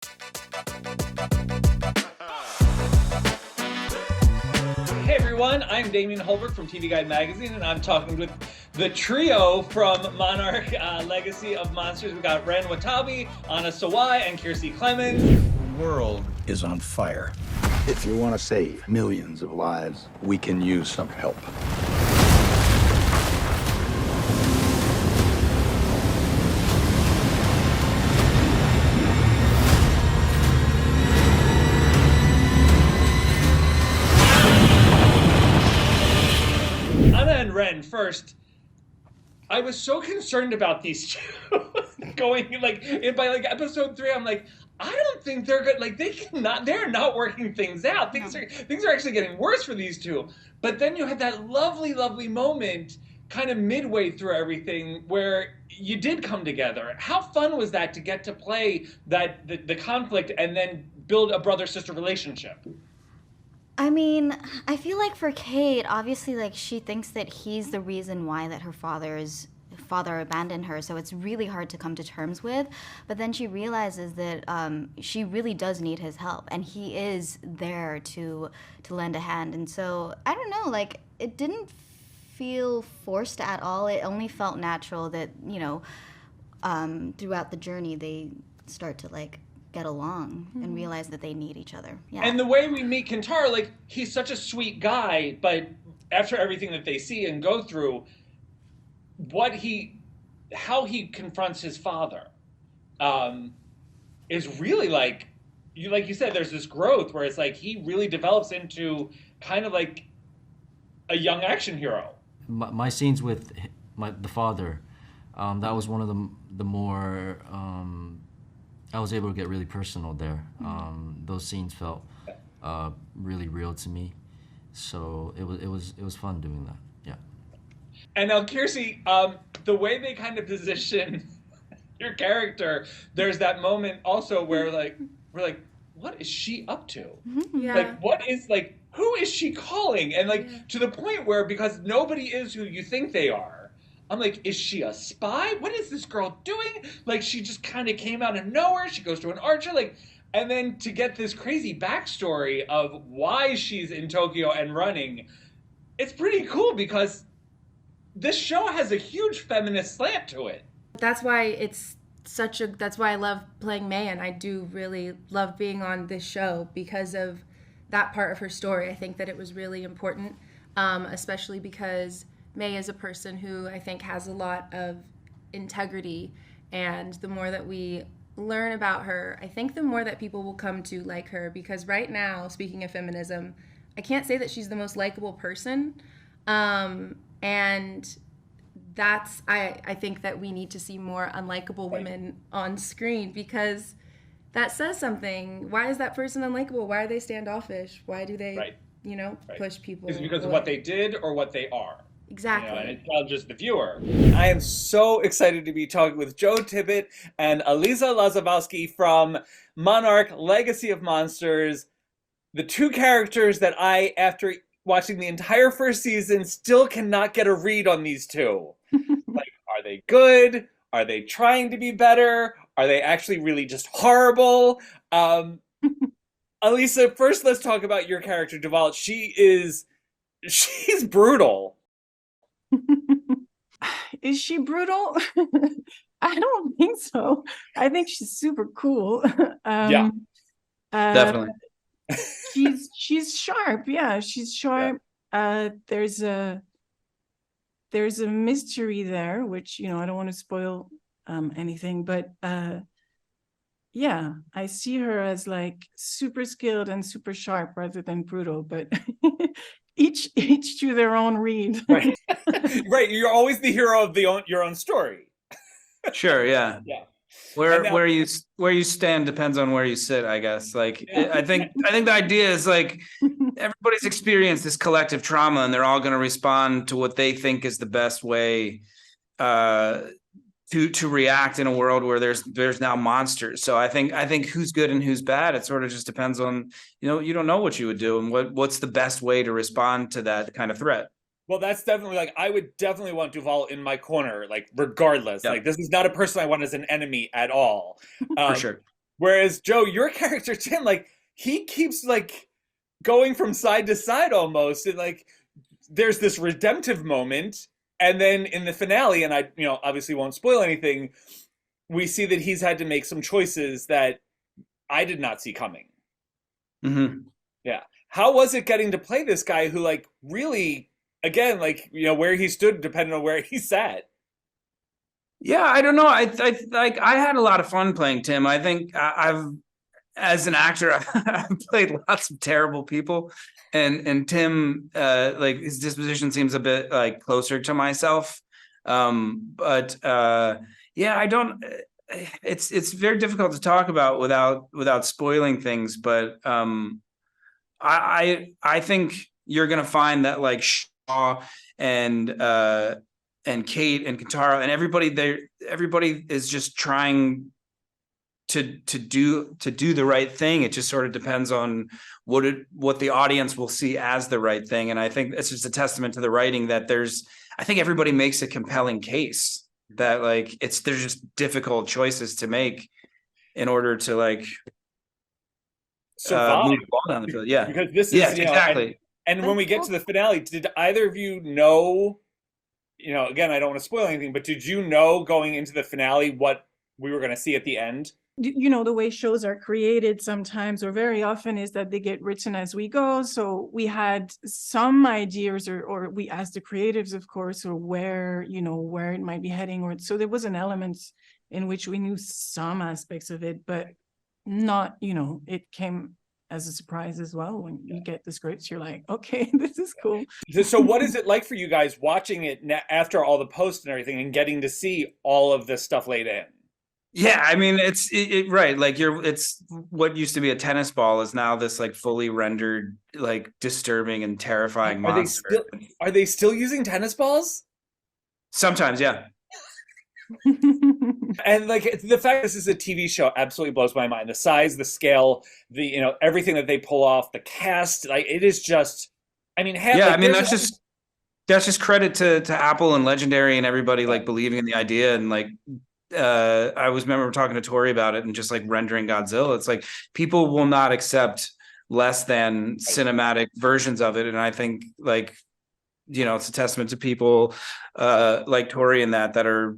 Hey everyone, I'm Damien Holbrook from TV Guide Magazine, and I'm talking with the trio from Monarch Legacy of Monsters. We got Ren Watabe, Anna Sawai, and Kiersey Clemens. The world is on fire. If you want to save millions of lives, we can use some help. Anna and Ren, first, I was so concerned about these two going by episode 3. I'm like, I don't think they're good. Like they're not working things out. Things are actually getting worse for these two. But then you had that lovely, lovely moment kind of midway through everything where you did come together. How fun was that to get to play the conflict and then build a brother-sister relationship? I mean, I feel like for Kate, obviously, like, she thinks that he's the reason why that her father abandoned her, so it's really hard to come to terms with. But then she realizes that she really does need his help, and he is there to lend a hand. And so, I don't know, like, it didn't feel forced at all. It only felt natural that, throughout the journey, they start to, like, get along and realize that they need each other. Yeah. And the way we meet Kentaro, like, he's such a sweet guy, but after everything that they see and go through, how he confronts his father is really like you said, there's this growth where it's like he really develops into kind of like a young action hero. My scenes with the father, that was one of the more I was able to get really personal there. Those scenes felt really real to me, so it was fun doing that. Yeah. And now, Kiersey, the way they kind of position your character, there's that moment also where we're like, what is she up to? Yeah. Like, who is she calling? And to the point where, because nobody is who you think they are, I'm like, is she a spy? What is this girl doing? Like, she just kind of came out of nowhere. She goes to an archer, and then to get this crazy backstory of why she's in Tokyo and running, it's pretty cool because this show has a huge feminist slant to it. That's why that's why I love playing May, and I do really love being on this show because of that part of her story. I think that it was really important, especially because May is a person who I think has a lot of integrity, and the more that we learn about her, I think the more that people will come to like her, because right now, speaking of feminism, I can't say that she's the most likable person, and that's, I think that we need to see more unlikable women on screen, because that says something. Why is that person unlikable? Why are they standoffish? Why do they, push people? Is it because of what they did or what they are? Exactly. And it challenges the viewer. I am so excited to be talking with Joe Tibbett and Aliza Lazabowski from Monarch Legacy of Monsters, the two characters that I, after watching the entire first season, still cannot get a read on these two. Are they good? Are they trying to be better? Are they actually really just horrible? Alisa, first let's talk about your character, Duval. She's brutal. Is she brutal? I don't think so. I think she's super cool. Yeah, definitely. She's sharp. Yeah, she's sharp. Yeah. There's a mystery there, which I don't want to spoil anything, but yeah, I see her as like super skilled and super sharp rather than brutal, but each to their own read. Right. Right. You're always the hero of your own story. Sure. Yeah. Yeah. Where you stand depends on where you sit, I guess. I think the idea is like everybody's experienced this collective trauma, and they're all going to respond to what they think is the best way to react in a world where there's now monsters. So I think who's good and who's bad, it sort of just depends on, you don't know what you would do and what's the best way to respond to that kind of threat. Well, that's definitely I would definitely want Duval in my corner, regardless. Yep. This is not a person I want as an enemy at all. For sure. Whereas Joe, your character Tim, like he keeps like going from side to side almost, and like there's this redemptive moment, and then in the finale, and I obviously won't spoil anything, we see that he's had to make some choices that I did not see coming. Mm-hmm. Yeah. How was it getting to play this guy who like really, again, like, where he stood depending on where he sat? Yeah, I don't know. I had a lot of fun playing Tim. I think I've as an actor, I've played lots of terrible people, and Tim, like his disposition seems a bit like closer to myself. But yeah, I don't. It's very difficult to talk about without spoiling things. But I think you're gonna find that like Shaw and Kate and Katara and everybody is just trying to do the right thing. It just sort of depends on what the audience will see as the right thing. And I think it's just a testament to the writing that I think everybody makes a compelling case that like there's just difficult choices to make in order to like move the ball down the field. Yeah, because this is exactly. And when we get to the finale, did either of you know? Again, I don't want to spoil anything, but did you know going into the finale what we were going to see at the end? The way shows are created sometimes or very often is that they get written as we go. So we had some ideas or we asked the creatives, of course, or where it might be heading. So there was an element in which we knew some aspects of it, but not, it came as a surprise as well. When you get the scripts, you're like, okay, this is cool. So what is it like for you guys watching it after all the posts and everything and getting to see all of this stuff laid in? Yeah, I mean, it's right. Like it's what used to be a tennis ball is now this like fully rendered, like disturbing and terrifying monster. Are they still using tennis balls? Sometimes, yeah. And like the fact this is a TV show absolutely blows my mind. The size, the scale, the everything that they pull off, the cast, like it is just. I mean, that's just credit to Apple and Legendary and everybody like believing in the idea and like. I remember talking to Tori about it and just like rendering Godzilla. It's like people will not accept less than cinematic versions of it, and I think like it's a testament to people like Tori and that are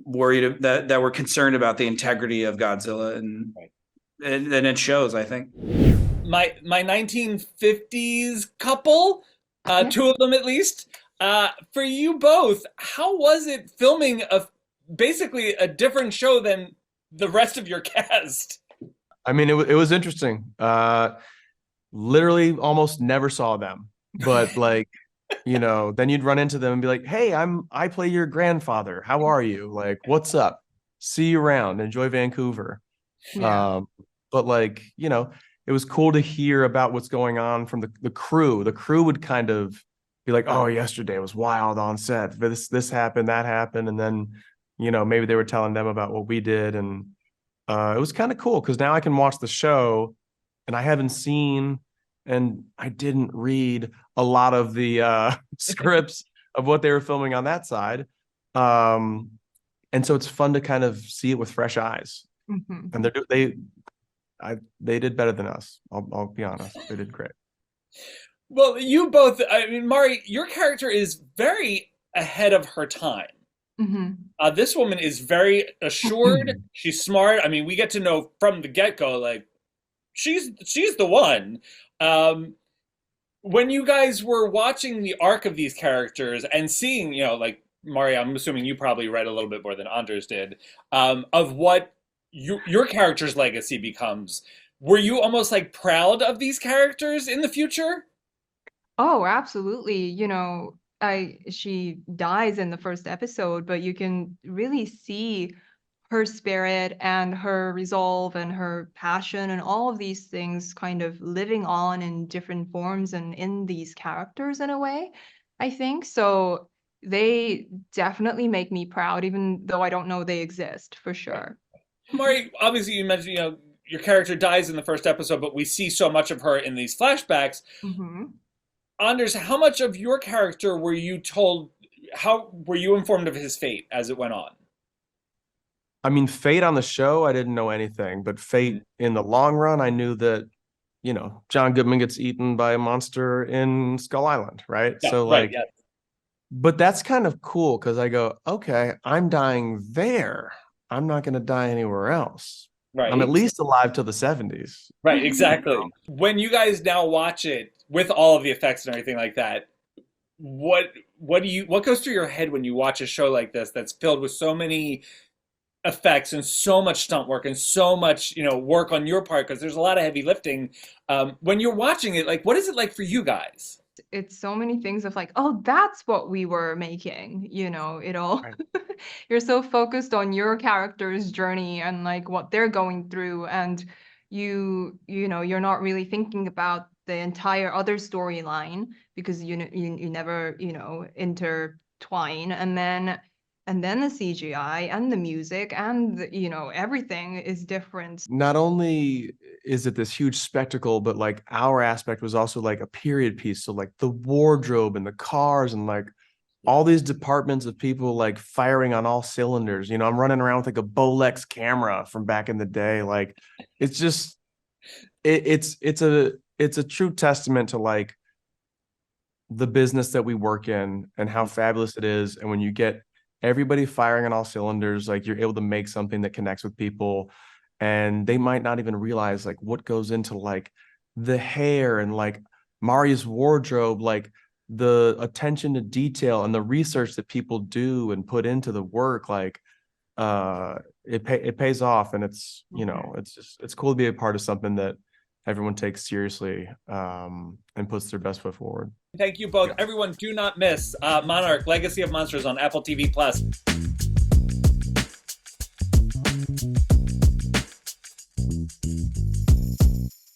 worried that we're concerned about the integrity of Godzilla, and it shows. I think my 1950s couple, two of them at least. For you both, how was it filming basically a different show than the rest of your cast? I mean, it was interesting. Literally almost never saw them, but like, then you'd run into them and be like, hey, I play your grandfather. How are you? Like, what's up? See you around. Enjoy Vancouver. Yeah. But like, it was cool to hear about what's going on from the crew. The crew would kind of be like, oh, yesterday was wild on set. This happened, that happened. And then maybe they were telling them about what we did. And it was kind of cool because now I can watch the show and I haven't seen and I didn't read a lot of the scripts of what they were filming on that side. And so it's fun to kind of see it with fresh eyes. Mm-hmm. And they did better than us. I'll be honest. They did great. Well, you both, I mean, Mari, your character is very ahead of her time. Mm-hmm. This woman is very assured. She's smart. I mean, we get to know from the get-go, like she's the one. When you guys were watching the arc of these characters and seeing, like Mari, I'm assuming you probably read a little bit more than Anders did, of what your character's legacy becomes. Were you almost like proud of these characters in the future? Oh, absolutely. She dies in the first episode, but you can really see her spirit and her resolve and her passion and all of these things kind of living on in different forms and in these characters in a way, I think. So they definitely make me proud, even though I don't know they exist for sure. Mari, obviously you mentioned, your character dies in the first episode, but we see so much of her in these flashbacks. Mm-hmm. Anders, how much of your character were you told? How were you informed of his fate as it went on? I mean, Fate on the show, I didn't know anything, but Fate in the long run, I knew that, you know, John Goodman gets eaten by a monster in Skull Island, right? Yeah, So right. like, Yeah. but that's kind of cool because I go, okay, I'm dying there. I'm not going to die anywhere else. I'm at Right. least alive till the 70s. Right. Exactly. When you guys now watch it with all of the effects and everything like that, what goes through your head when you watch a show like this that's filled with so many effects and so much stunt work and so much, you know, work on your part, because there's a lot of heavy lifting. When you're watching it, like, what is it like for you guys? It's so many things of like, oh, that's what we were making, you know, it all. Right. You're so focused on your character's journey and like what they're going through, and you know, you're not really thinking about the entire other storyline because you never, you know, intertwine. And then the CGI and the music and you know, everything is different. Not only is it this huge spectacle, but like our aspect was also like a period piece. So like the wardrobe and the cars and like all these departments of people like firing on all cylinders. You know, I'm running around with like a Bolex camera from back in the day. Like it's just it's a true testament to like the business that we work in and how fabulous it is. And when you get everybody firing on all cylinders, like you're able to make something that connects with people, and they might not even realize like what goes into like the hair and like Mari's wardrobe, like the attention to detail and the research that people do and put into the work. Like it pays off, and it's, you know, it's cool to be a part of something that everyone takes seriously and puts their best foot forward. Thank you both. Yeah. Everyone, do not miss Monarch: Legacy of Monsters on Apple TV Plus.